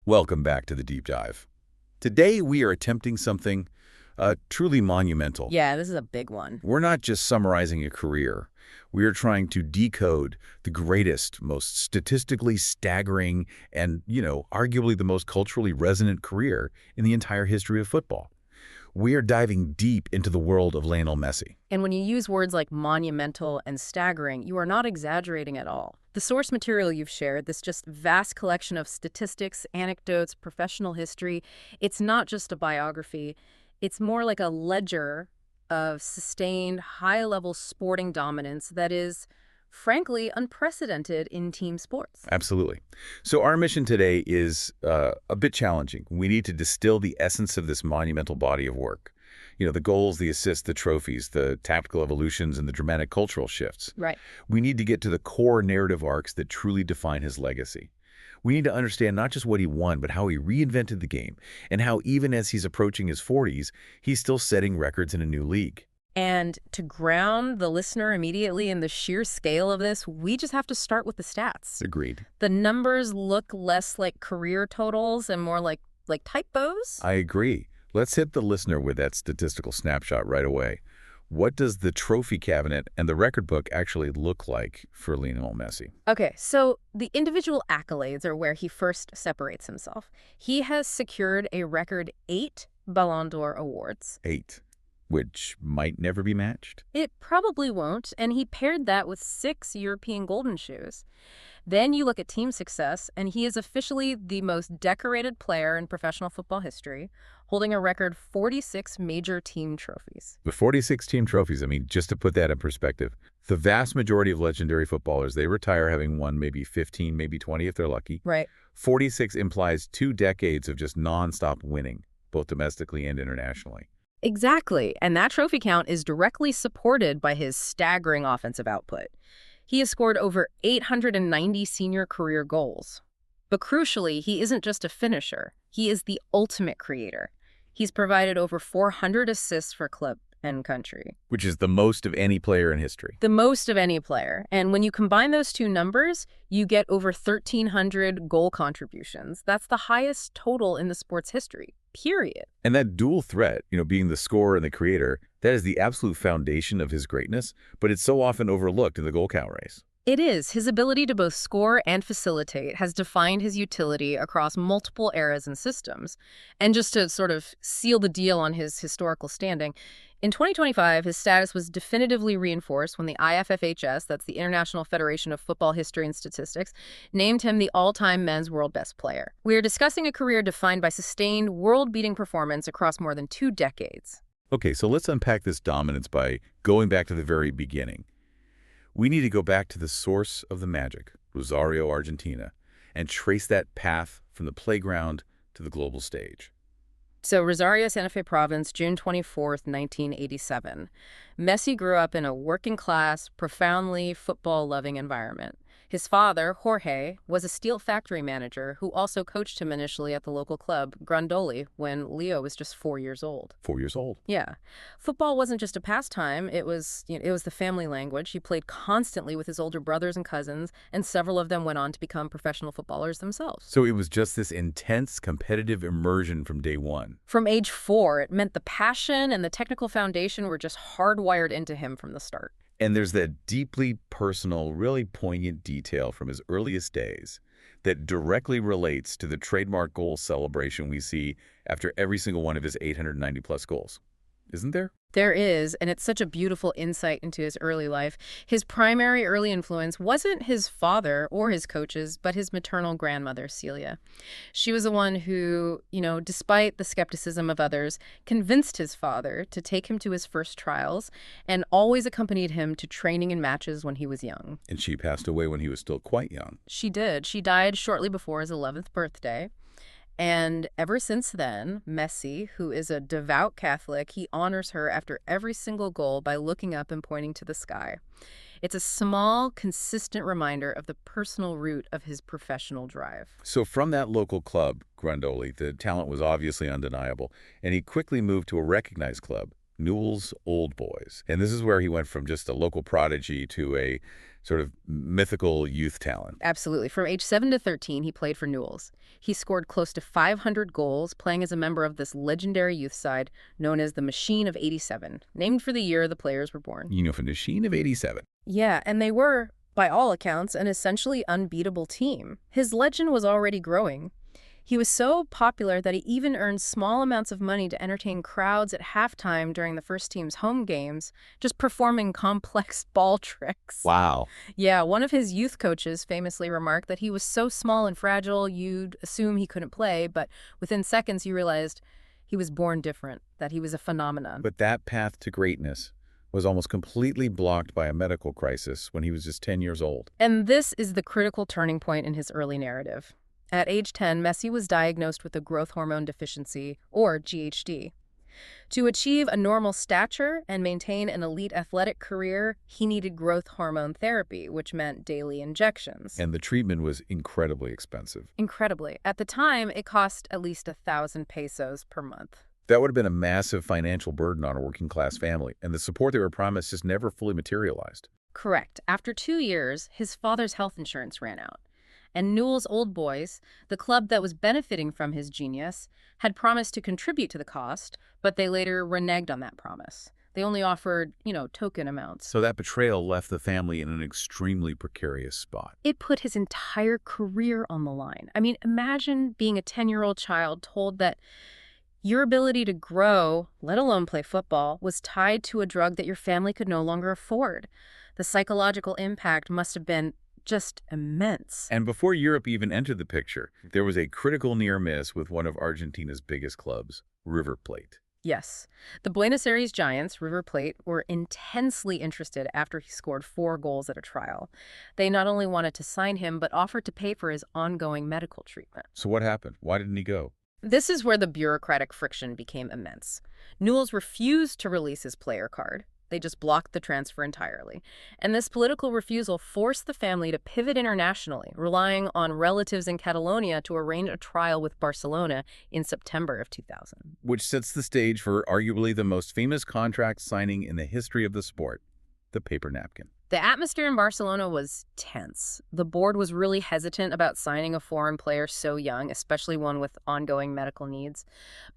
Welcome back to the Deep Dive. Today we are attempting something truly monumental. Yeah, this is a big one. We're not just summarizing a career. We are trying to decode the greatest, most statistically staggering, and, arguably the most culturally resonant career in the entire history of football. We are diving deep into the world of Lionel Messi. And when you use words like monumental and staggering, you are not exaggerating at all. The source material you've shared, this just vast collection of statistics, anecdotes, professional history, it's not just a biography. It's more like a ledger of sustained, high-level sporting dominance that is, frankly, unprecedented in team sports. Absolutely. So our mission today is a bit challenging. We need to distill the essence of this monumental body of work. The goals, the assists, the trophies, the tactical evolutions, and the dramatic cultural shifts. Right. We need to get to the core narrative arcs that truly define his legacy. We need to understand not just what he won, but how he reinvented the game, and how even as he's approaching his 40s, he's still setting records in a new league. And to ground the listener immediately in the sheer scale of this, we just have to start with the stats. Agreed. The numbers look less like career totals and more like typos. I agree. Let's hit the listener with that statistical snapshot right away. What does the trophy cabinet and the record book actually look like for Lionel Messi? Okay, so the individual accolades are where he first separates himself. He has secured a record 8 Ballon d'Or awards. 8, which might never be matched. It probably won't, and he paired that with 6 European Golden Shoes. Then you look at team success, and he is officially the most decorated player in professional football history, holding a record 46 major team trophies. The 46 team trophies, just to put that in perspective, the vast majority of legendary footballers, they retire having won maybe 15, maybe 20 if they're lucky. Right. 46 implies 2 decades of just nonstop winning, both domestically and internationally. Exactly, and that trophy count is directly supported by his staggering offensive output. He has scored over 890 senior career goals. But crucially, he isn't just a finisher. He is the ultimate creator. He's provided over 400 assists for club and country. Which is the most of any player in history. The most of any player. And when you combine those two numbers, you get over 1,300 goal contributions. That's the highest total in the sport's history, period. And that dual threat, being the scorer and the creator, that is the absolute foundation of his greatness, but it's so often overlooked in the goal count race. It is. His ability to both score and facilitate has defined his utility across multiple eras and systems. And just to sort of seal the deal on his historical standing, in 2025, his status was definitively reinforced when the IFFHS, that's the International Federation of Football History and Statistics, named him the all-time men's world best player. We are discussing a career defined by sustained, world-beating performance across more than 2 decades. Okay, so let's unpack this dominance by going back to the very beginning. We need to go back to the source of the magic, Rosario, Argentina, and trace that path from the playground to the global stage. So Rosario, Santa Fe Province, June 24th, 1987. Messi grew up in a working-class, profoundly football-loving environment. His father, Jorge, was a steel factory manager who also coached him initially at the local club, Grandoli, when Leo was just 4 years old. 4 years old. Yeah. Football wasn't just a pastime. It was the family language. He played constantly with his older brothers and cousins, and several of them went on to become professional footballers themselves. So it was just this intense competitive immersion from day one. From age 4, it meant the passion and the technical foundation were just hardwired into him from the start. And there's that deeply personal, really poignant detail from his earliest days that directly relates to the trademark goal celebration we see after every single one of his 890-plus goals. Isn't there? There is, and it's such a beautiful insight into his early life. His primary early influence wasn't his father or his coaches, but his maternal grandmother, Celia. She was the one who, despite the skepticism of others, convinced his father to take him to his first trials and always accompanied him to training and matches when he was young. And she passed away when he was still quite young. She did. She died shortly before his 11th birthday. And ever since then, Messi, who is a devout Catholic, he honors her after every single goal by looking up and pointing to the sky. It's a small, consistent reminder of the personal root of his professional drive. So from that local club, Grandoli, the talent was obviously undeniable, and he quickly moved to a recognized club, Newell's Old Boys. And this is where he went from just a local prodigy to a sort of mythical youth talent. Absolutely. From age 7 to 13, he played for Newell's. He scored close to 500 goals, playing as a member of this legendary youth side known as the Machine of '87, named for the year the players were born. You know, for the Machine of '87. Yeah, and they were, by all accounts, an essentially unbeatable team. His legend was already growing. He was so popular that he even earned small amounts of money to entertain crowds at halftime during the first team's home games, just performing complex ball tricks. Wow. Yeah, one of his youth coaches famously remarked that he was so small and fragile you'd assume he couldn't play, but within seconds you realized he was born different, that he was a phenomenon. But that path to greatness was almost completely blocked by a medical crisis when he was just 10 years old. And this is the critical turning point in his early narrative. At age 10, Messi was diagnosed with a growth hormone deficiency, or GHD. To achieve a normal stature and maintain an elite athletic career, he needed growth hormone therapy, which meant daily injections. And the treatment was incredibly expensive. Incredibly. At the time, it cost at least 1,000 pesos per month. That would have been a massive financial burden on a working-class family, and the support they were promised just never fully materialized. Correct. After 2 years, his father's health insurance ran out. And Newell's Old Boys, the club that was benefiting from his genius, had promised to contribute to the cost, but they later reneged on that promise. They only offered, token amounts. So that betrayal left the family in an extremely precarious spot. It put his entire career on the line. I mean, imagine being a 10-year-old child told that your ability to grow, let alone play football, was tied to a drug that your family could no longer afford. The psychological impact must have been just immense. And before Europe even entered the picture, there was a critical near miss with one of Argentina's biggest clubs, River Plate. Yes. The Buenos Aires Giants, River Plate, were intensely interested after he scored 4 goals at a trial. They not only wanted to sign him, but offered to pay for his ongoing medical treatment. So what happened? Why didn't he go? This is where the bureaucratic friction became immense. Newell's refused to release his player card. They just blocked the transfer entirely. And this political refusal forced the family to pivot internationally, relying on relatives in Catalonia to arrange a trial with Barcelona in September of 2000. Which sets the stage for arguably the most famous contract signing in the history of the sport, the paper napkin. The atmosphere in Barcelona was tense. The board was really hesitant about signing a foreign player so young, especially one with ongoing medical needs.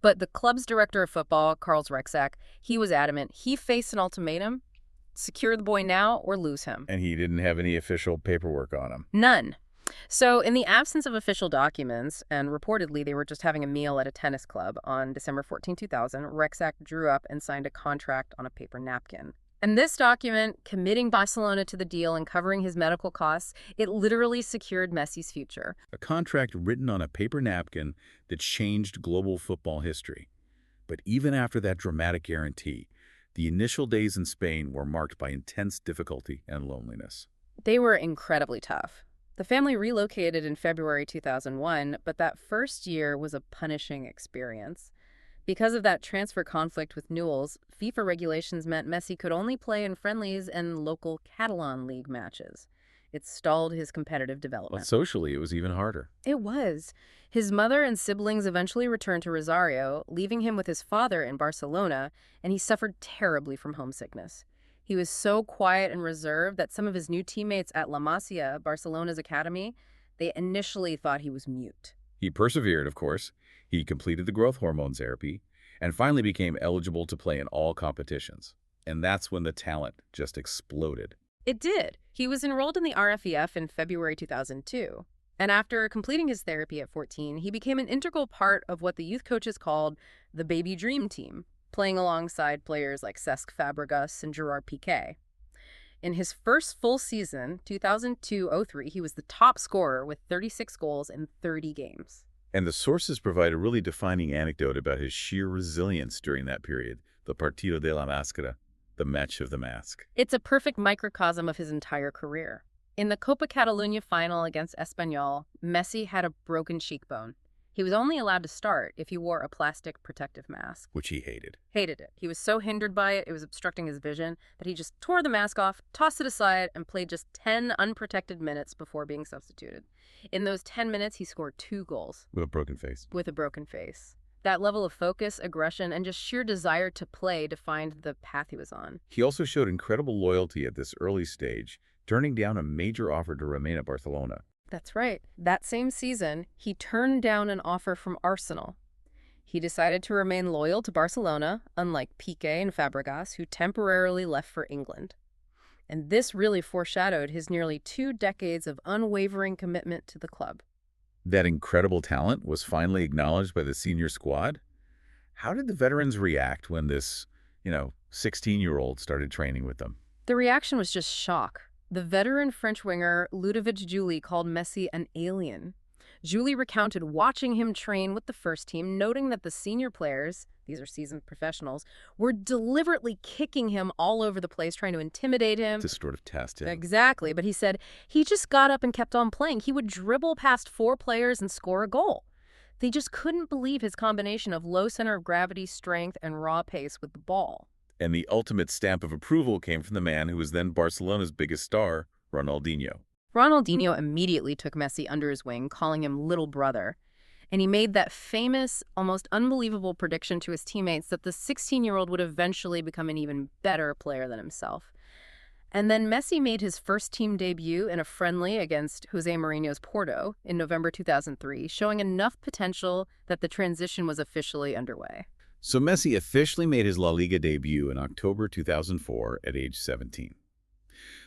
But the club's director of football, Carlos Rexach, he was adamant. He faced an ultimatum: secure the boy now or lose him. And he didn't have any official paperwork on him. None. So in the absence of official documents, and reportedly they were just having a meal at a tennis club on December 14, 2000, Rexach drew up and signed a contract on a paper napkin. And this document, committing Barcelona to the deal and covering his medical costs, it literally secured Messi's future. A contract written on a paper napkin that changed global football history. But even after that dramatic guarantee, the initial days in Spain were marked by intense difficulty and loneliness. They were incredibly tough. The family relocated in February 2001, but that first year was a punishing experience. Because of that transfer conflict with Newell's, FIFA regulations meant Messi could only play in friendlies and local Catalan league matches. It stalled his competitive development. But socially, it was even harder. It was. His mother and siblings eventually returned to Rosario, leaving him with his father in Barcelona, and he suffered terribly from homesickness. He was so quiet and reserved that some of his new teammates at La Masia, Barcelona's academy, they initially thought he was mute. He persevered, of course. He completed the growth hormone therapy and finally became eligible to play in all competitions. And that's when the talent just exploded. It did. He was enrolled in the RFEF in February 2002. And after completing his therapy at 14, he became an integral part of what the youth coaches called the Baby Dream Team, playing alongside players like Cesc Fabregas and Gerard Piqué. In his first full season, 2002-03, he was the top scorer with 36 goals in 30 games. And the sources provide a really defining anecdote about his sheer resilience during that period, the Partido de la Máscara, the match of the mask. It's a perfect microcosm of his entire career. In the Copa Catalunya final against Espanyol, Messi had a broken cheekbone. He was only allowed to start if he wore a plastic protective mask. Which he hated. Hated it. He was so hindered by it, it was obstructing his vision, that he just tore the mask off, tossed it aside, and played just 10 unprotected minutes before being substituted. In those 10 minutes, he scored 2 goals. With a broken face. With a broken face. That level of focus, aggression, and just sheer desire to play defined the path he was on. He also showed incredible loyalty at this early stage, turning down a major offer to remain at Barcelona. That's right. That same season, he turned down an offer from Arsenal. He decided to remain loyal to Barcelona, unlike Piqué and Fabregas, who temporarily left for England. And this really foreshadowed his nearly 2 decades of unwavering commitment to the club. That incredible talent was finally acknowledged by the senior squad. How did the veterans react when this, 16-year-old started training with them? The reaction was just shock. The veteran French winger Ludovic Julie called Messi an alien. Julie recounted watching him train with the first team, noting that the senior players, these are seasoned professionals, were deliberately kicking him all over the place, trying to intimidate him. To sort of test him. Exactly, but he said he just got up and kept on playing. He would dribble past 4 players and score a goal. They just couldn't believe his combination of low center of gravity, strength, and raw pace with the ball. And the ultimate stamp of approval came from the man who was then Barcelona's biggest star, Ronaldinho. Ronaldinho immediately took Messi under his wing, calling him little brother. And he made that famous, almost unbelievable prediction to his teammates that the 16-year-old would eventually become an even better player than himself. And then Messi made his first team debut in a friendly against Jose Mourinho's Porto in November 2003, showing enough potential that the transition was officially underway. So Messi officially made his La Liga debut in October 2004 at age 17.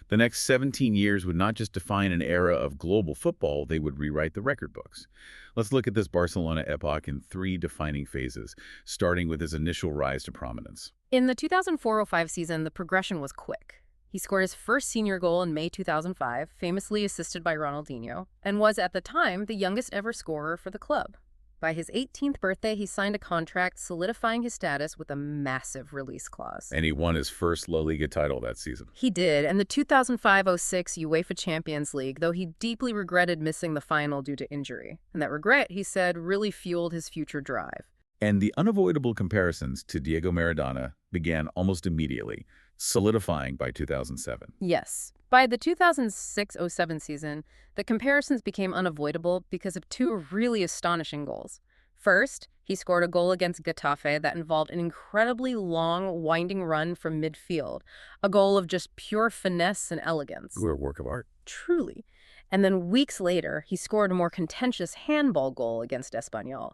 The next 17 years would not just define an era of global football, they would rewrite the record books. Let's look at this Barcelona epoch in 3 defining phases, starting with his initial rise to prominence. In the 2004-05 season, the progression was quick. He scored his first senior goal in May 2005, famously assisted by Ronaldinho, and was at the time the youngest ever scorer for the club. By his 18th birthday, he signed a contract solidifying his status with a massive release clause. And he won his first La Liga title that season. He did, and the 2005-06 UEFA Champions League, though he deeply regretted missing the final due to injury. And that regret, he said, really fueled his future drive. And the unavoidable comparisons to Diego Maradona began almost immediately, solidifying by 2007. Yes. By the 2006-07 season, the comparisons became unavoidable because of 2 really astonishing goals. First, he scored a goal against Getafe that involved an incredibly long, winding run from midfield, a goal of just pure finesse and elegance. We're a work of art. Truly. And then weeks later, he scored a more contentious handball goal against Espanyol.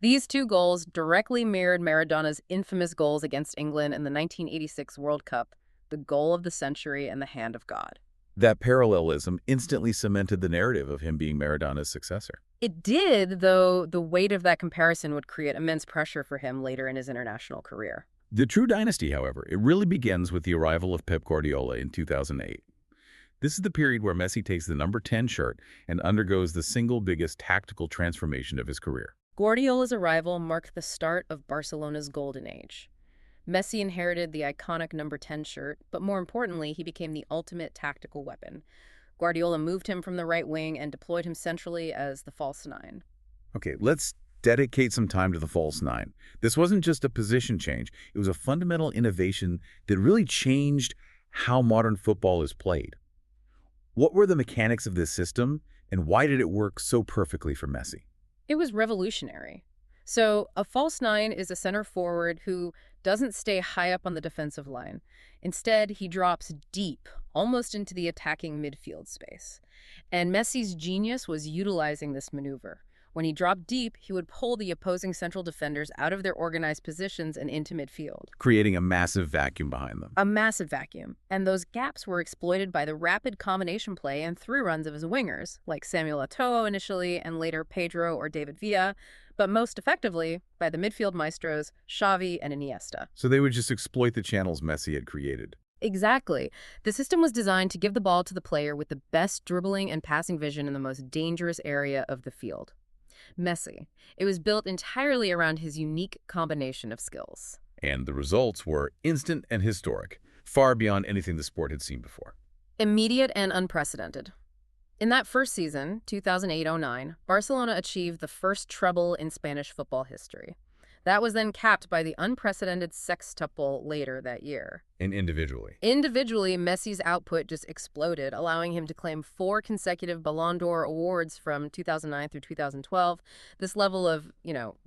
These 2 goals directly mirrored Maradona's infamous goals against England in the 1986 World Cup, the goal of the century and the hand of God. That parallelism instantly cemented the narrative of him being Maradona's successor. It did, though the weight of that comparison would create immense pressure for him later in his international career. The true dynasty, however, it really begins with the arrival of Pep Guardiola in 2008. This is the period where Messi takes the number 10 shirt and undergoes the single biggest tactical transformation of his career. Guardiola's arrival marked the start of Barcelona's golden age. Messi inherited the iconic number 10 shirt, but more importantly, he became the ultimate tactical weapon. Guardiola moved him from the right wing and deployed him centrally as the false 9. Okay, let's dedicate some time to the false 9. This wasn't just a position change. It was a fundamental innovation that really changed how modern football is played. What were the mechanics of this system, and why did it work so perfectly for Messi? It was revolutionary. So a false 9 is a center forward who doesn't stay high up on the defensive line. Instead, he drops deep, almost into the attacking midfield space. And Messi's genius was utilizing this maneuver. When he dropped deep, he would pull the opposing central defenders out of their organized positions and into midfield, Creating a massive vacuum behind them. a massive vacuum. And those gaps were exploited by the rapid combination play and through runs of his wingers, like Samuel Eto'o initially and later Pedro or David Villa, but most effectively by the midfield maestros Xavi and Iniesta. So they would just exploit the channels Messi had created. Exactly. The system was designed to give the ball to the player with the best dribbling and passing vision in the most dangerous area of the field. Messi. It was built entirely around his unique combination of skills. And the results were instant and historic, far beyond anything the sport had seen before. Immediate and unprecedented. In that first season, 2008-09, Barcelona achieved the first treble in Spanish football history. That was then capped by the unprecedented sextuple later that year. And individually. Individually, Messi's output just exploded, allowing him to claim 4 consecutive Ballon d'Or awards from 2009 through 2012. This level of,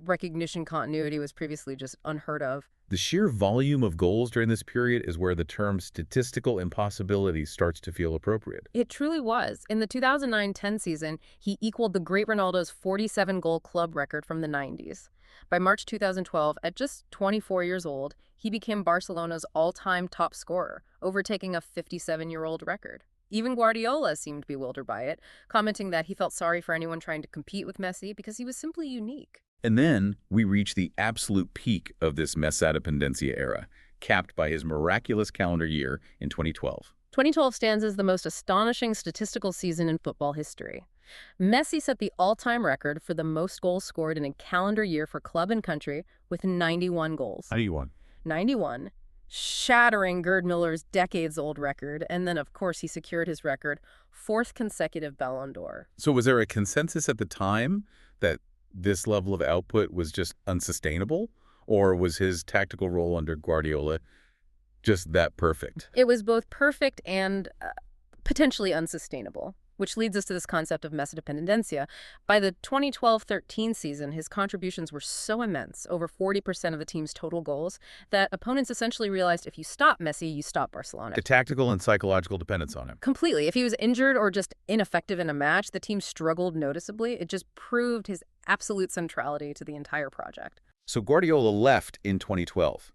recognition continuity was previously just unheard of. The sheer volume of goals during this period is where the term statistical impossibility starts to feel appropriate. It truly was. In the 2009-10 season, he equaled the great Ronaldo's 47-goal club record from the 90s. By March 2012, at just 24 years old, he became Barcelona's all-time top scorer, overtaking a 57-year-old record. Even Guardiola seemed bewildered by it, commenting that he felt sorry for anyone trying to compete with Messi because he was simply unique. And then we reach the absolute peak of this Mesa dependencia era, capped by his miraculous calendar year in 2012. 2012 stands as the most astonishing statistical season in football history. Messi set the all-time record for the most goals scored in a calendar year for club and country with 91 goals. 91. 91, shattering Gerd Muller's decades-old record, and then, of course, he secured his record, 4th consecutive Ballon d'Or. So was there a consensus at the time that this level of output was just unsustainable? Or was his tactical role under Guardiola just that perfect? It was both perfect and potentially unsustainable, which leads us to this concept of Mesa dependencia. By the 2012-13 season, his contributions were so immense, over 40% of the team's total goals, that opponents essentially realized if you stop Messi, you stop Barcelona. A tactical and psychological dependence on him. Completely. If he was injured or just ineffective in a match, the team struggled noticeably. It just proved his absolute centrality to the entire project. So Guardiola left in 2012.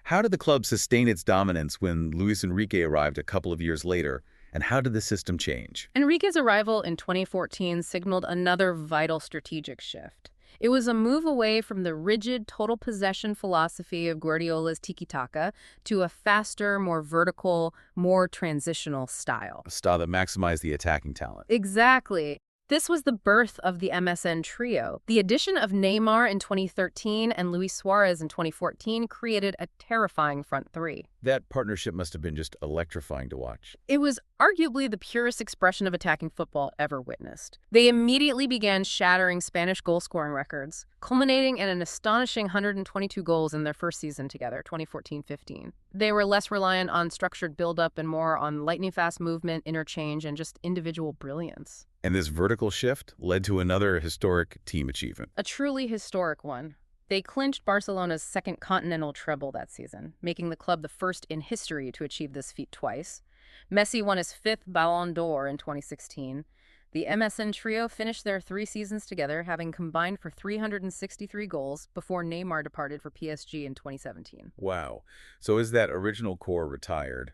How did the club sustain its dominance when Luis Enrique arrived a couple of years later? And how did the system change? Enrique's arrival in 2014 signaled another vital strategic shift. It was a move away from the rigid total possession philosophy of Guardiola's tiki-taka to a faster, more vertical, more transitional style. A style that maximized the attacking talent. Exactly. This was the birth of the MSN trio. The addition of Neymar in 2013 and Luis Suarez in 2014 created a terrifying front three. That partnership must have been just electrifying to watch. It was arguably the purest expression of attacking football ever witnessed. They immediately began shattering Spanish goal-scoring records, culminating in an astonishing 122 goals in their first season together, 2014-15. They were less reliant on structured build-up and more on lightning-fast movement, interchange, and just individual brilliance. And this vertical shift led to another historic team achievement. A truly historic one. They clinched Barcelona's second continental treble that season, making the club the first in history to achieve this feat twice. Messi won his 5th Ballon d'Or in 2016. The MSN trio finished their 3 seasons together, having combined for 363 goals before Neymar departed for PSG in 2017. Wow. So as that original core retired,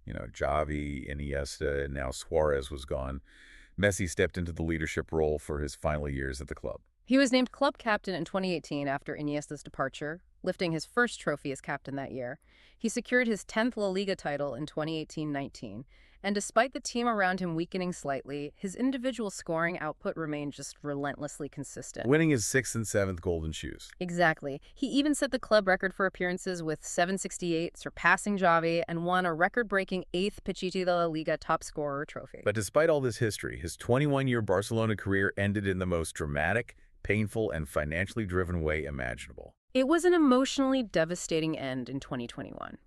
Xavi, Iniesta, and now Suarez was gone, Messi stepped into the leadership role for his final years at the club. He was named club captain in 2018 after Iniesta's departure, lifting his first trophy as captain that year. He secured his 10th La Liga title in 2018-19, and despite the team around him weakening slightly, his individual scoring output remained just relentlessly consistent. Winning his 6th and 7th golden shoes. Exactly. He even set the club record for appearances with 768, surpassing Xavi, and won a record-breaking 8th Pichichi de la Liga top scorer trophy. But despite all this history, his 21-year Barcelona career ended in the most dramatic, painful, and financially driven way imaginable. It was an emotionally devastating end in 2021.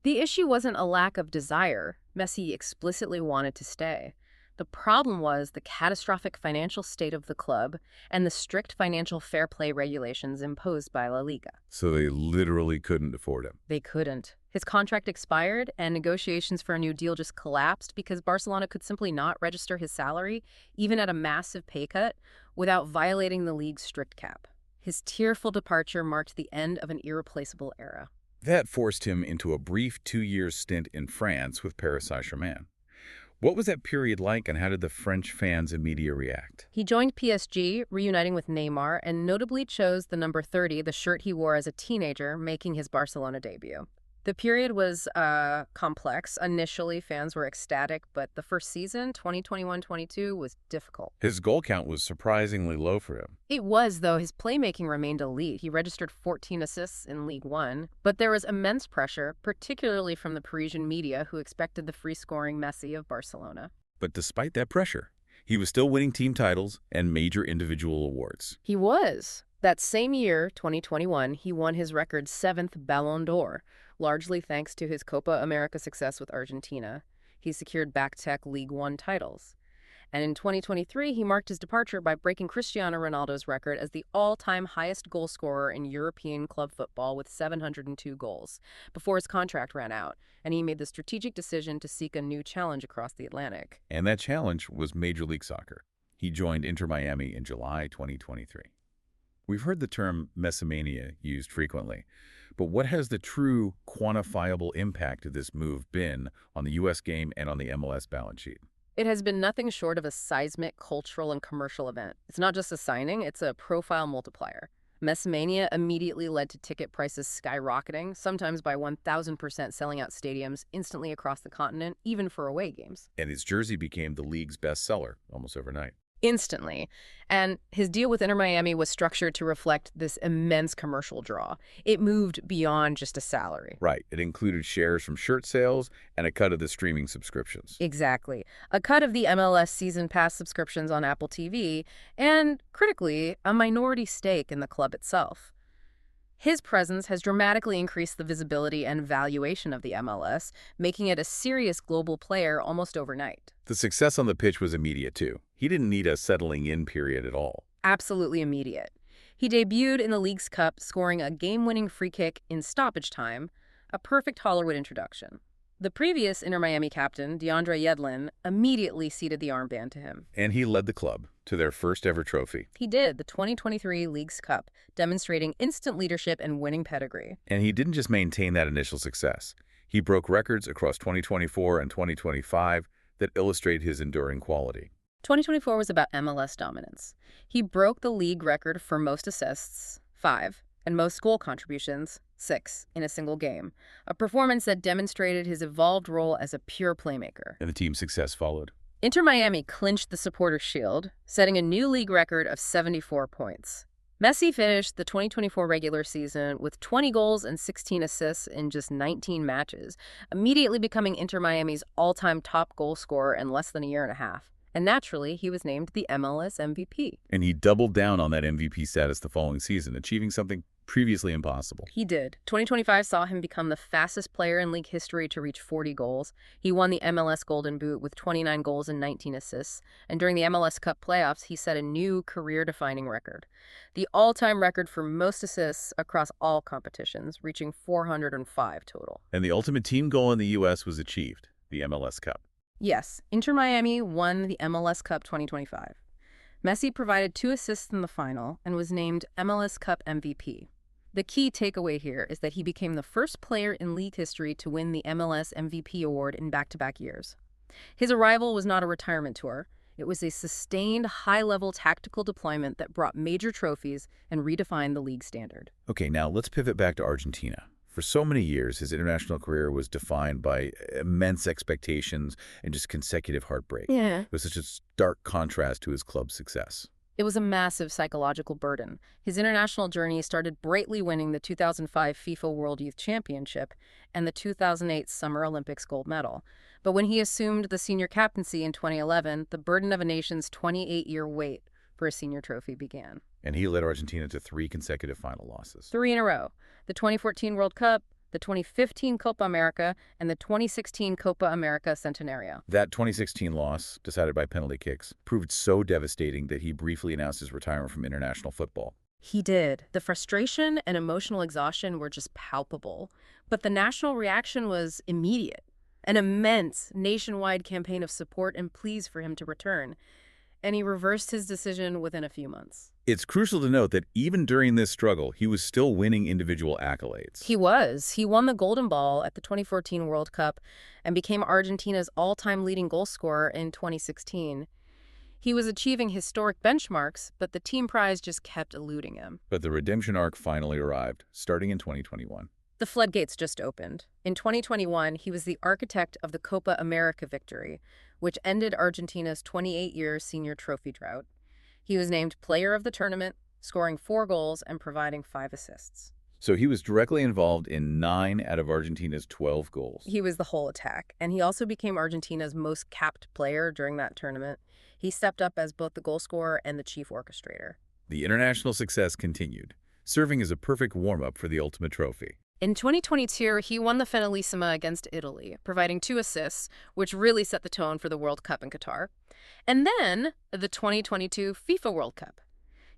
The issue wasn't a lack of desire. Messi explicitly wanted to stay. The problem was the catastrophic financial state of the club and the strict financial fair play regulations imposed by La Liga. So they literally couldn't afford him. They couldn't. His contract expired, and negotiations for a new deal just collapsed because Barcelona could simply not register his salary, even at a massive pay cut, without violating the league's strict cap. His tearful departure marked the end of an irreplaceable era. That forced him into a brief 2-year stint in France with Paris Saint-Germain. What was that period like, and how did the French fans and media react? He joined PSG, reuniting with Neymar, and notably chose the number 30, the shirt he wore as a teenager, making his Barcelona debut. The period was complex. Initially, fans were ecstatic, but the first season, 2021-22, was difficult. His goal count was surprisingly low for him. It was, though. His playmaking remained elite. He registered 14 assists in League One. But there was immense pressure, particularly from the Parisian media, who expected the free-scoring Messi of Barcelona. But despite that pressure, he was still winning team titles and major individual awards. He was. That same year, 2021, he won his record seventh Ballon d'Or, largely thanks to his Copa América success with Argentina. He secured back-to-back League One titles. And in 2023, he marked his departure by breaking Cristiano Ronaldo's record as the all-time highest goal scorer in European club football with 702 goals, before his contract ran out, and he made the strategic decision to seek a new challenge across the Atlantic. And that challenge was Major League Soccer. He joined Inter Miami in July 2023. We've heard the term Messimania used frequently, but what has the true quantifiable impact of this move been on the U.S. game and on the MLS balance sheet? It has been nothing short of a seismic cultural and commercial event. It's not just a signing, it's a profile multiplier. Messimania immediately led to ticket prices skyrocketing, sometimes by 1,000%, selling out stadiums instantly across the continent, even for away games. And his jersey became the league's best seller almost overnight. Instantly. And his deal with Inter Miami was structured to reflect this immense commercial draw. It moved beyond just a salary. Right. It included shares from shirt sales and a cut of the streaming subscriptions. Exactly. A cut of the MLS season pass subscriptions on Apple TV, and, critically, a minority stake in the club itself. His presence has dramatically increased the visibility and valuation of the MLS, making it a serious global player almost overnight. The success on the pitch was immediate, too. He didn't need a settling-in period at all. Absolutely immediate. He debuted in the League's Cup, scoring a game-winning free kick in stoppage time, a perfect Hollywood introduction. The previous Inter Miami captain, DeAndre Yedlin, immediately ceded the armband to him. And he led the club to their first-ever trophy. He did, the 2023 League's Cup, demonstrating instant leadership and winning pedigree. And he didn't just maintain that initial success. He broke records across 2024 and 2025 that illustrate his enduring quality. 2024 was about MLS dominance. He broke the league record for most assists, 5, and most goal contributions, 6, in a single game, a performance that demonstrated his evolved role as a pure playmaker. And the team's success followed. Inter Miami clinched the Supporters' Shield, setting a new league record of 74 points. Messi finished the 2024 regular season with 20 goals and 16 assists in just 19 matches, immediately becoming Inter Miami's all-time top goal scorer in less than a year and a half. And naturally, he was named the MLS MVP. And he doubled down on that MVP status the following season, achieving something previously impossible. He did. 2025 saw him become the fastest player in league history to reach 40 goals. He won the MLS Golden Boot with 29 goals and 19 assists. And during the MLS Cup playoffs, he set a new career-defining record. The all-time record for most assists across all competitions, reaching 405 total. And the ultimate team goal in the U.S. was achieved, the MLS Cup. Yes, Inter Miami won the MLS Cup 2025. Messi provided 2 assists in the final and was named MLS Cup MVP. The key takeaway here is that he became the first player in league history to win the MLS MVP award in back-to-back years. His arrival was not a retirement tour. It was a sustained, high-level tactical deployment that brought major trophies and redefined the league standard. Okay, now let's pivot back to Argentina. For so many years, his international career was defined by immense expectations and just consecutive heartbreak. Yeah. It was such a stark contrast to his club's success. It was a massive psychological burden. His international journey started brightly winning the 2005 FIFA World Youth Championship and the 2008 Summer Olympics gold medal. But when he assumed the senior captaincy in 2011, the burden of a nation's 28-year wait for a senior trophy began. And he led Argentina to 3 consecutive final losses. 3 in a row. The 2014 World Cup, the 2015 Copa América, and the 2016 Copa América Centenario. That 2016 loss, decided by penalty kicks, proved so devastating that he briefly announced his retirement from international football. He did. The frustration and emotional exhaustion were just palpable. But the national reaction was immediate. An immense nationwide campaign of support and pleas for him to return. And he reversed his decision within a few months. It's crucial to note that even during this struggle, he was still winning individual accolades. He was. He won the Golden Ball at the 2014 World Cup and became Argentina's all-time leading goal scorer in 2016. He was achieving historic benchmarks, but the team prize just kept eluding him. But the redemption arc finally arrived, starting in 2021. The floodgates just opened. In 2021, he was the architect of the Copa América victory, which ended Argentina's 28-year senior trophy drought. He was named player of the tournament, scoring 4 goals and providing 5 assists. So he was directly involved in 9 out of Argentina's 12 goals. He was the whole attack, and he also became Argentina's most capped player during that tournament. He stepped up as both the goal scorer and the chief orchestrator. The international success continued, serving as a perfect warm-up for the ultimate trophy. In 2022, he won the Finalissima against Italy, providing 2 assists, which really set the tone for the World Cup in Qatar. And then, the 2022 FIFA World Cup.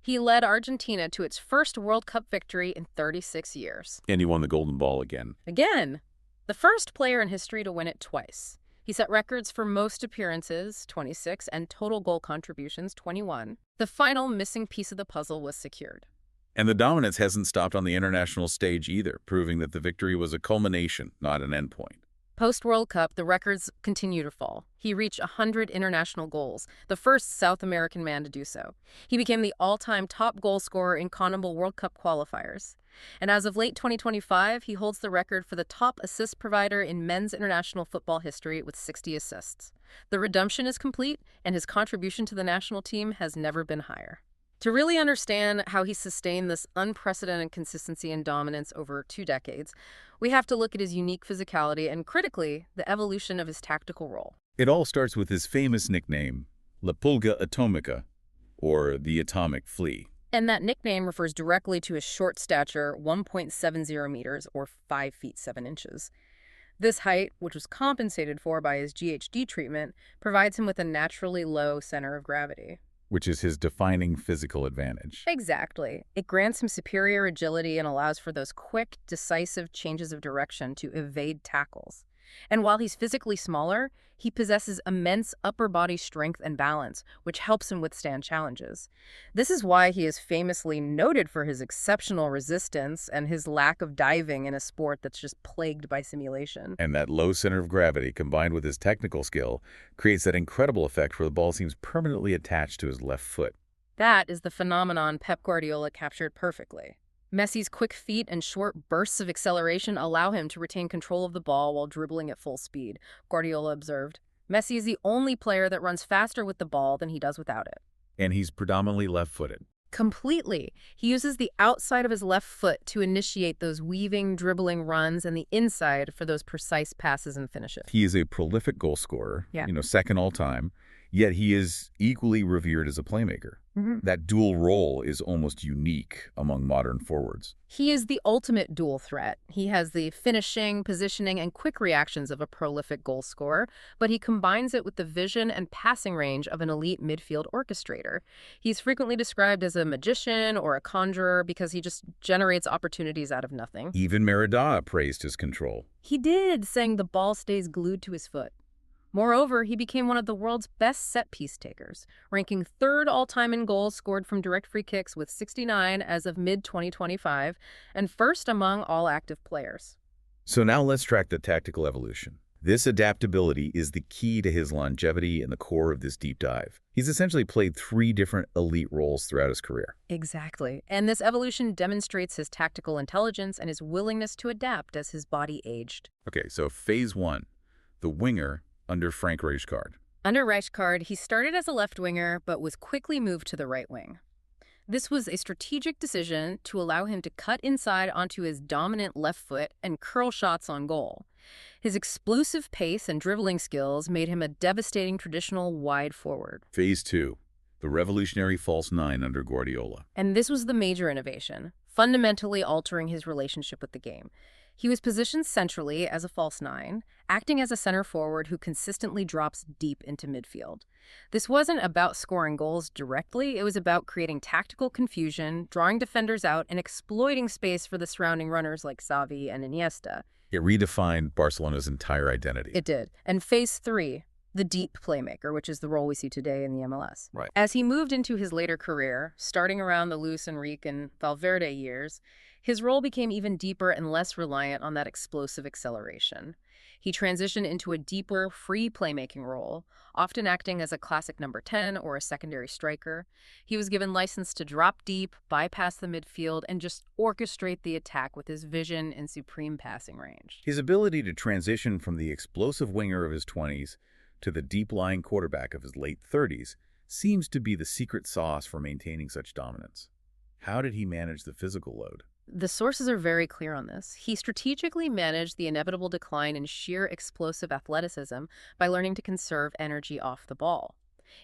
He led Argentina to its first World Cup victory in 36 years. And he won the Golden Ball again. Again, the first player in history to win it twice. He set records for most appearances, 26, and total goal contributions, 21. The final missing piece of the puzzle was secured. And the dominance hasn't stopped on the international stage either, proving that the victory was a culmination, not an endpoint. Post-World Cup, the records continue to fall. He reached 100 international goals, the first South American man to do so. He became the all-time top goal scorer in CONMEBOL World Cup qualifiers. And as of late 2025, he holds the record for the top assist provider in men's international football history with 60 assists. The redemption is complete, and his contribution to the national team has never been higher. To really understand how he sustained this unprecedented consistency and dominance over 2 decades, we have to look at his unique physicality and, critically, the evolution of his tactical role. It all starts with his famous nickname, La Pulga Atomica, or the Atomic Flea. And that nickname refers directly to his short stature, 1.70 meters or 5 feet 7 inches. This height, which was compensated for by his GHD treatment, provides him with a naturally low center of gravity. Which is his defining physical advantage. Exactly. It grants him superior agility and allows for those quick, decisive changes of direction to evade tackles. And while he's physically smaller, he possesses immense upper body strength and balance, which helps him withstand challenges. This is why he is famously noted for his exceptional resistance and his lack of diving in a sport that's just plagued by simulation. And that low center of gravity, combined with his technical skill, creates that incredible effect where the ball seems permanently attached to his left foot. That is the phenomenon Pep Guardiola captured perfectly. Messi's quick feet and short bursts of acceleration allow him to retain control of the ball while dribbling at full speed, Guardiola observed. Messi is the only player that runs faster with the ball than he does without it. And he's predominantly left-footed. Completely. He uses the outside of his left foot to initiate those weaving, dribbling runs and the inside for those precise passes and finishes. He is a prolific goal scorer, second all time, yet he is equally revered as a playmaker. That dual role is almost unique among modern forwards. He is the ultimate dual threat. He has the finishing, positioning, and quick reactions of a prolific goal scorer, but he combines it with the vision and passing range of an elite midfield orchestrator. He's frequently described as a magician or a conjurer because he just generates opportunities out of nothing. Even Maradona praised his control. He did, saying the ball stays glued to his foot. Moreover, he became one of the world's best set-piece takers, ranking 3rd all-time in goals scored from direct free kicks with 69 as of mid-2025, and 1st among all active players. So now let's track the tactical evolution. This adaptability is the key to his longevity and the core of this deep dive. He's essentially played 3 different elite roles throughout his career. Exactly. And this evolution demonstrates his tactical intelligence and his willingness to adapt as his body aged. Okay, so phase 1, the winger under Frank Rijkaard. Under Rijkaard, he started as a left winger, but was quickly moved to the right wing. This was a strategic decision to allow him to cut inside onto his dominant left foot and curl shots on goal. His explosive pace and dribbling skills made him a devastating traditional wide forward. Phase 2, the revolutionary false 9 under Guardiola. And this was the major innovation, fundamentally altering his relationship with the game. He was positioned centrally as a false 9, acting as a center forward who consistently drops deep into midfield. This wasn't about scoring goals directly, it was about creating tactical confusion, drawing defenders out, and exploiting space for the surrounding runners like Xavi and Iniesta. It redefined Barcelona's entire identity. It did. And phase 3, the deep playmaker, which is the role we see today in the MLS. Right. As he moved into his later career, starting around the Luis Enrique and Valverde years, his role became even deeper and less reliant on that explosive acceleration. He transitioned into a deeper, free playmaking role, often acting as a classic number 10 or a secondary striker. He was given license to drop deep, bypass the midfield, and just orchestrate the attack with his vision and supreme passing range. His ability to transition from the explosive winger of his 20s to the deep-lying quarterback of his late 30s seems to be the secret sauce for maintaining such dominance. How did he manage the physical load? The sources are very clear on this. He strategically managed the inevitable decline in sheer explosive athleticism by learning to conserve energy off the ball.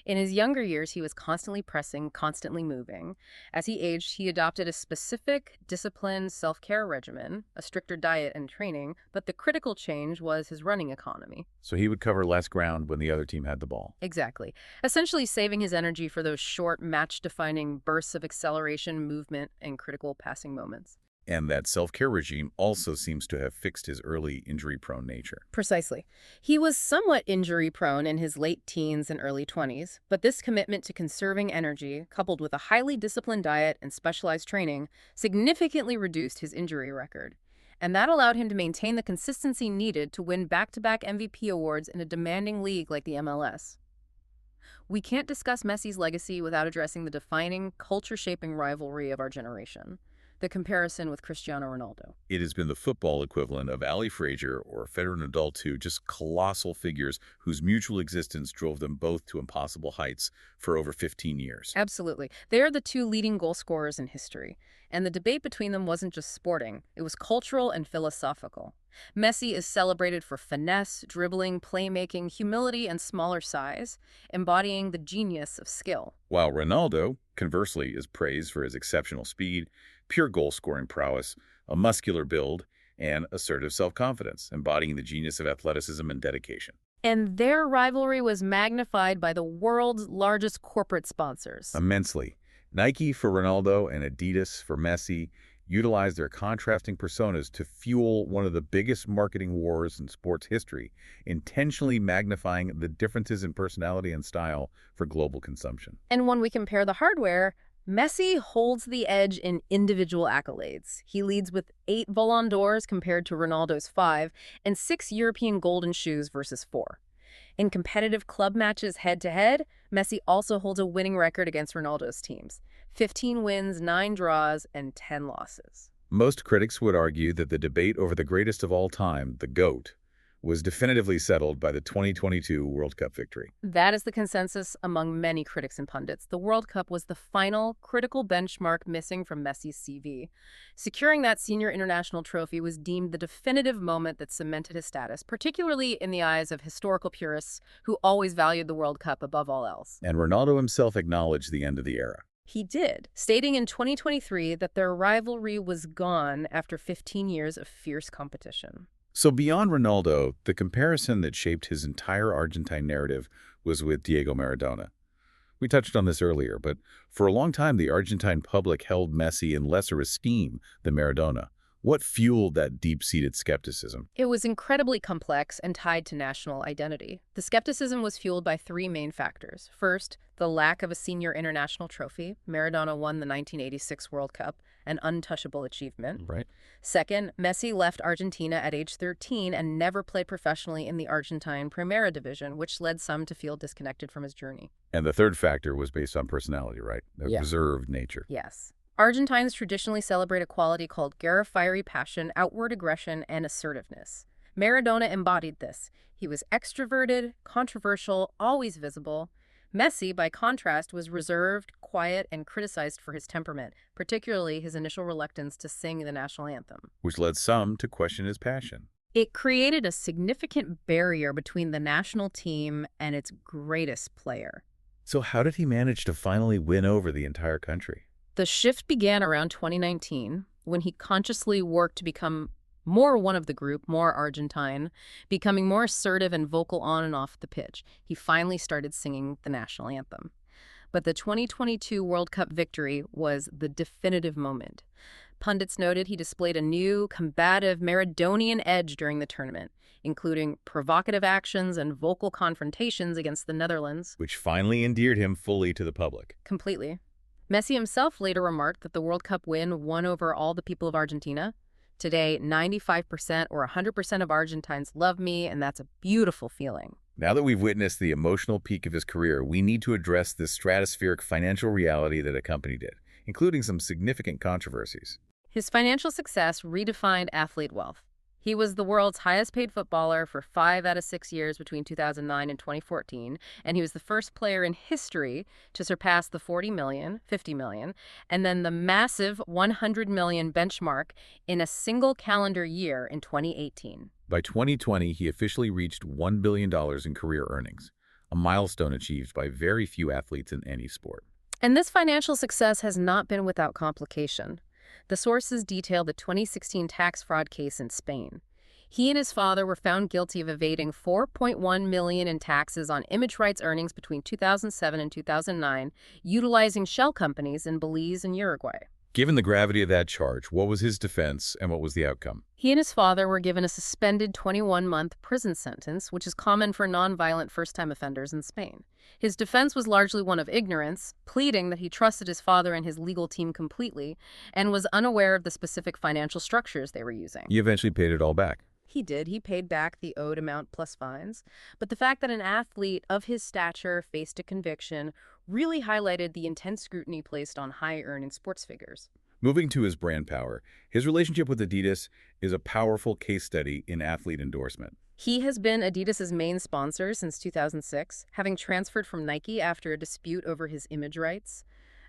In his younger years, he was constantly pressing, constantly moving. As he aged, he adopted a specific, disciplined self-care regimen, a stricter diet and training, but the critical change was his running economy. So he would cover less ground when the other team had the ball. Exactly. Essentially saving his energy for those short, match-defining bursts of acceleration, movement, and critical passing moments. And that self-care regime also seems to have fixed his early injury-prone nature. Precisely. He was somewhat injury-prone in his late teens and early 20s, but this commitment to conserving energy, coupled with a highly disciplined diet and specialized training, significantly reduced his injury record. And that allowed him to maintain the consistency needed to win back-to-back MVP awards in a demanding league like the MLS. We can't discuss Messi's legacy without addressing the defining, culture-shaping rivalry of our generation. The comparison with Cristiano Ronaldo. It has been the football equivalent of Ali Frazier or Federer Nadal, two just colossal figures whose mutual existence drove them both to impossible heights for over 15 years. Absolutely. They are the two leading goal scorers in history. And the debate between them wasn't just sporting. It was cultural and philosophical. Messi is celebrated for finesse, dribbling, playmaking, humility, and smaller size, embodying the genius of skill. While Ronaldo, conversely, is praised for his exceptional speed, pure goal-scoring prowess, a muscular build, and assertive self-confidence, embodying the genius of athleticism and dedication. And their rivalry was magnified by the world's largest corporate sponsors. Immensely. Nike for Ronaldo and Adidas for Messi utilized their contrasting personas to fuel one of the biggest marketing wars in sports history, intentionally magnifying the differences in personality and style for global consumption. And when we compare the hardware, Messi holds the edge in individual accolades. He leads with 8 Ballon d'Ors compared to Ronaldo's 5, and 6 European Golden Shoes versus 4. In competitive club matches head-to-head, Messi also holds a winning record against Ronaldo's teams. 15 wins, 9 draws, and 10 losses. Most critics would argue that the debate over the greatest of all time, the GOAT, was definitively settled by the 2022 World Cup victory. That is the consensus among many critics and pundits. The World Cup was the final critical benchmark missing from Messi's CV. Securing that senior international trophy was deemed the definitive moment that cemented his status, particularly in the eyes of historical purists who always valued the World Cup above all else. And Ronaldo himself acknowledged the end of the era. He did, stating in 2023 that their rivalry was gone after 15 years of fierce competition. So beyond Ronaldo, the comparison that shaped his entire Argentine narrative was with Diego Maradona. We touched on this earlier, but for a long time, the Argentine public held Messi in lesser esteem than Maradona. What fueled that deep-seated skepticism? It was incredibly complex and tied to national identity. The skepticism was fueled by 3 main factors. First, the lack of a senior international trophy. Maradona won the 1986 World Cup, an untouchable achievement. Right. Second, Messi left Argentina at age 13 and never played professionally in the Argentine Primera Division, which led some to feel disconnected from his journey. And the third factor was based on personality, right? A reserved nature. Yes. Argentines traditionally celebrate a quality called fiery passion, outward aggression, and assertiveness. Maradona embodied this. He was extroverted, controversial, always visible. Messi, by contrast, was reserved, quiet, and criticized for his temperament, particularly his initial reluctance to sing the national anthem. Which led some to question his passion. It created a significant barrier between the national team and its greatest player. So how did he manage to finally win over the entire country? The shift began around 2019, when he consciously worked to become more one of the group, more Argentine, becoming more assertive and vocal on and off the pitch. He finally started singing the national anthem. But the 2022 World Cup victory was the definitive moment. Pundits noted he displayed a new, combative, Maradonian edge during the tournament, including provocative actions and vocal confrontations against the Netherlands. Which finally endeared him fully to the public. Completely. Messi himself later remarked that the World Cup win won over all the people of Argentina. Today, 95% or 100% of Argentines love me, and that's a beautiful feeling. Now that we've witnessed the emotional peak of his career, we need to address the stratospheric financial reality that accompanied it, including some significant controversies. His financial success redefined athlete wealth. He was the world's highest-paid footballer for 5 out of 6 years between 2009 and 2014, and he was the first player in history to surpass the 40 million, 50 million, and then the massive 100 million benchmark in a single calendar year in 2018. By 2020, he officially reached $1 billion in career earnings, a a milestone achieved by very few athletes in any sport. And this financial success has not been without complication. The sources detail the 2016 tax fraud case in Spain. He and his father were found guilty of evading $4.1 million in taxes on image rights earnings between 2007 and 2009, utilizing shell companies in Belize and Uruguay. Given the gravity of that charge, what was his defense and what was the outcome? He and his father were given a suspended 21-month prison sentence, which is common for nonviolent first-time offenders in Spain. His defense was largely one of ignorance, pleading that he trusted his father and his legal team completely and was unaware of the specific financial structures they were using. He eventually paid it all back. He did. He paid back the owed amount plus fines. But the fact that an athlete of his stature faced a conviction really highlighted the intense scrutiny placed on high-earning sports figures. Moving to his brand power, his relationship with Adidas is a powerful case study in athlete endorsement. He has been Adidas's main sponsor since 2006, having transferred from Nike after a dispute over his image rights.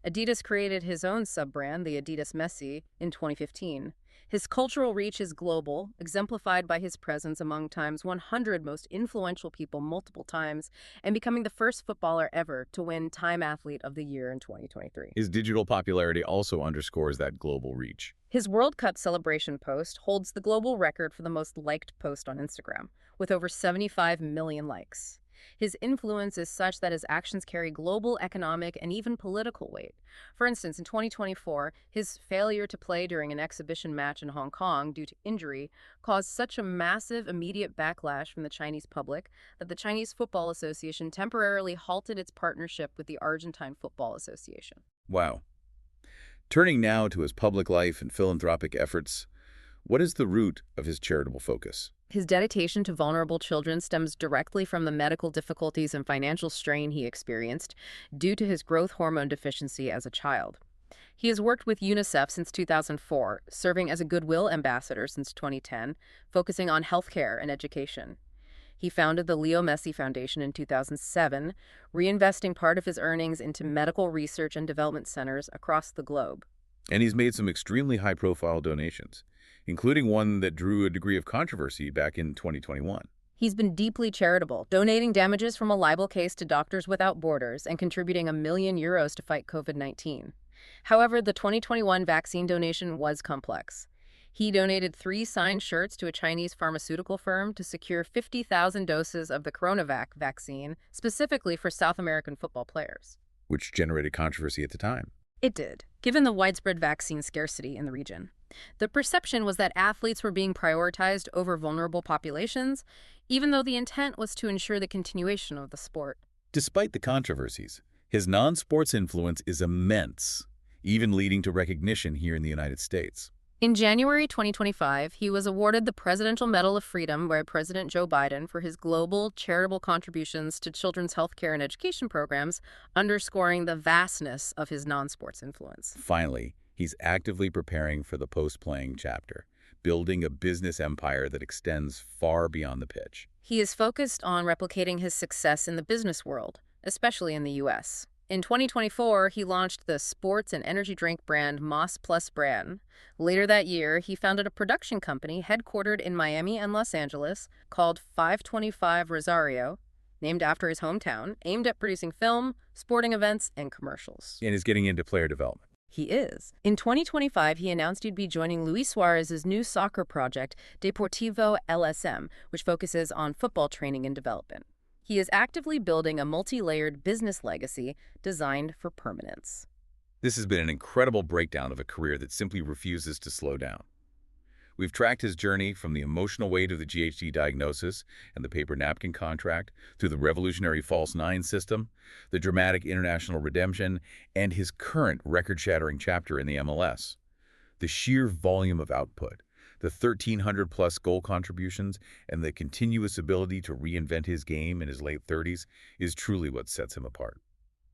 Adidas created his own sub-brand, the Adidas Messi, in 2015. His cultural reach is global, exemplified by his presence among Time's 100 most influential people multiple times, and becoming the first footballer ever to win Time Athlete of the Year in 2023. His digital popularity also underscores that global reach. His World Cup celebration post holds the global record for the most liked post on Instagram, with over 75 million likes. His influence is such that his actions carry global economic and even political weight. For instance, in 2024, his failure to play during an exhibition match in Hong Kong due to injury caused such a massive immediate backlash from the Chinese public that the Chinese Football Association temporarily halted its partnership with the Argentine Football Association. Wow. Turning now to his public life and philanthropic efforts, what is the root of his charitable focus? His dedication to vulnerable children stems directly from the medical difficulties and financial strain he experienced due to his growth hormone deficiency as a child. He has worked with UNICEF since 2004, serving as a Goodwill ambassador since 2010, focusing on healthcare and education. He founded the Lionel Messi Foundation in 2007, reinvesting part of his earnings into medical research and development centers across the globe. And he's made some extremely high-profile donations, including one that drew a degree of controversy back in 2021. He's been deeply charitable, donating damages from a libel case to Doctors Without Borders and contributing €1 million to fight COVID-19. However, the 2021 vaccine donation was complex. He donated 3 signed shirts to a Chinese pharmaceutical firm to secure 50,000 doses of the CoronaVac vaccine, specifically for South American football players. Which generated controversy at the time. It did, given the widespread vaccine scarcity in the region. The perception was that athletes were being prioritized over vulnerable populations, even though the intent was to ensure the continuation of the sport. Despite the controversies, his non-sports influence is immense, even leading to recognition here in the United States. In January 2025, he was awarded the Presidential Medal of Freedom by President Joe Biden for his global charitable contributions to children's healthcare and education programs, underscoring the vastness of his non-sports influence. Finally, he's actively preparing for the post-playing chapter, building a business empire that extends far beyond the pitch. He is focused on replicating his success in the business world, especially in the U.S. In 2024, he launched the sports and energy drink brand Mas Plus brand. Later that year, he founded a production company headquartered in Miami and Los Angeles called 525 Rosario, named after his hometown, aimed at producing film, sporting events, and commercials. And is getting into player development. He is. In 2025, he announced he'd be joining Luis Suarez's new soccer project, Deportivo LSM, which focuses on football training and development. He is actively building a multi-layered business legacy designed for permanence. This has been an incredible breakdown of a career that simply refuses to slow down. We've tracked his journey from the emotional weight of the GHD diagnosis and the paper napkin contract, through the revolutionary false nine system, the dramatic international redemption, and his current record-shattering chapter in the MLS. The sheer volume of output, the 1,300-plus goal contributions, and the continuous ability to reinvent his game in his late 30s is truly what sets him apart.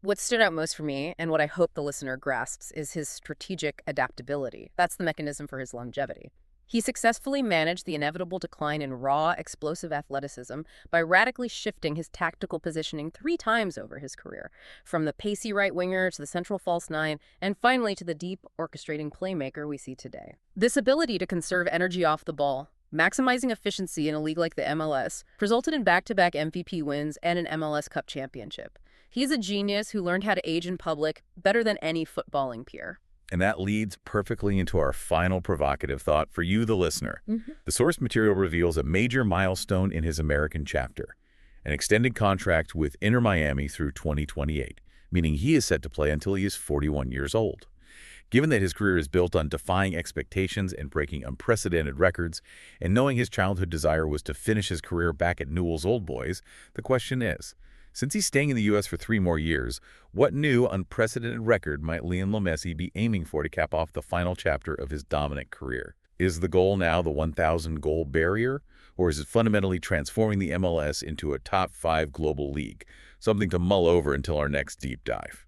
What stood out most for me, and what I hope the listener grasps, is his strategic adaptability. That's the mechanism for his longevity. He successfully managed the inevitable decline in raw, explosive athleticism by radically shifting his tactical positioning 3 times over his career, from the pacey right winger to the central false nine, and finally to the deep, orchestrating playmaker we see today. This ability to conserve energy off the ball, maximizing efficiency in a league like the MLS resulted in back-to-back MVP wins and an MLS Cup championship. He's a genius who learned how to age in public better than any footballing peer. And that leads perfectly into our final provocative thought for you, the listener. The source material reveals a major milestone in his American chapter, an extended contract with Inter Miami through 2028, meaning he is set to play until he is 41 years old. Given that his career is built on defying expectations and breaking unprecedented records, and knowing his childhood desire was to finish his career back at Newell's Old Boys, the question is, since he's staying in the U.S. for 3 more years, what new, unprecedented record might Lionel Messi be aiming for to cap off the final chapter of his dominant career? Is the goal now the 1,000-goal barrier, or is it fundamentally transforming the MLS into a top 5 global league? Something to mull over until our next deep dive.